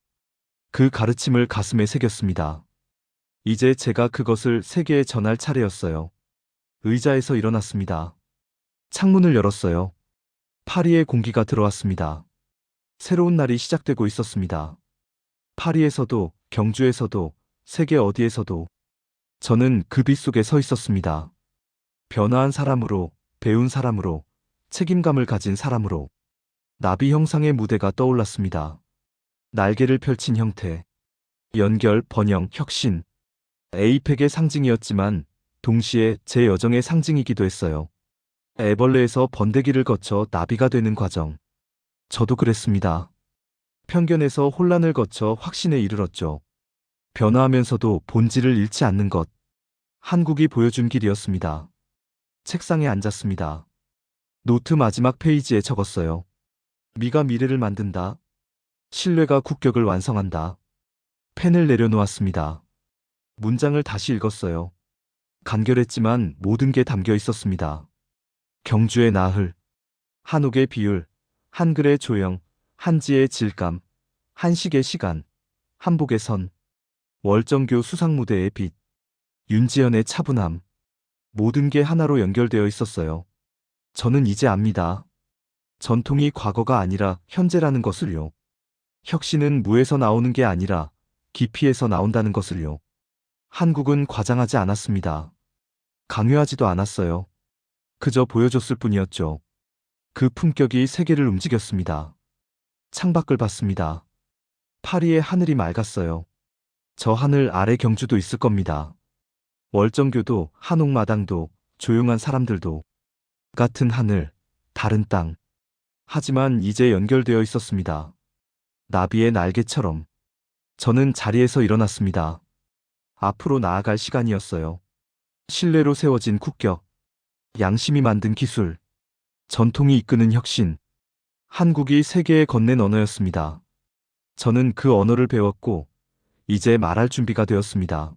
그 가르침을 가슴에 새겼습니다. 이제 제가 그것을 세계에 전할 차례였어요. 의자에서 일어났습니다. 창문을 열었어요. 파리의 공기가 들어왔습니다. 새로운 날이 시작되고 있었습니다. 파리에서도, 경주에서도, 세계 어디에서도 저는 그 빛 속에 서 있었습니다. 변화한 사람으로, 배운 사람으로, 책임감을 가진 사람으로. 나비 형상의 무대가 떠올랐습니다. 날개를 펼친 형태. 연결, 번영, 혁신. 에이펙의 상징이었지만 동시에 제 여정의 상징이기도 했어요. 애벌레에서 번데기를 거쳐 나비가 되는 과정. 저도 그랬습니다. 편견에서 혼란을 거쳐 확신에 이르렀죠. 변화하면서도 본질을 잃지 않는 것. 한국이 보여준 길이었습니다. 책상에 앉았습니다. 노트 마지막 페이지에 적었어요. 미가 미래를 만든다. 신뢰가 국격을 완성한다. 펜을 내려놓았습니다. 문장을 다시 읽었어요. 간결했지만 모든 게 담겨 있었습니다. 경주의 나흘, 한옥의 비율, 한글의 조형, 한지의 질감, 한식의 시간, 한복의 선, 월정교 수상무대의 빛, 윤지연의 차분함. 모든 게 하나로 연결되어 있었어요. 저는 이제 압니다. 전통이 과거가 아니라 현재라는 것을요. 혁신은 무에서 나오는 게 아니라 깊이에서 나온다는 것을요. 한국은 과장하지 않았습니다. 강요하지도 않았어요. 그저 보여줬을 뿐이었죠. 그 품격이 세계를 움직였습니다. 창밖을 봤습니다. 파리의 하늘이 맑았어요. 저 하늘 아래 경주도 있을 겁니다. 월정교도, 한옥마당도, 조용한 사람들도. 같은 하늘, 다른 땅. 하지만 이제 연결되어 있었습니다. 나비의 날개처럼. 저는 자리에서 일어났습니다. 앞으로 나아갈 시간이었어요. 신뢰로 세워진 국격, 양심이 만든 기술, 전통이 이끄는 혁신. 한국이 세계에 건넨 언어였습니다. 저는 그 언어를 배웠고, 이제 말할 준비가 되었습니다.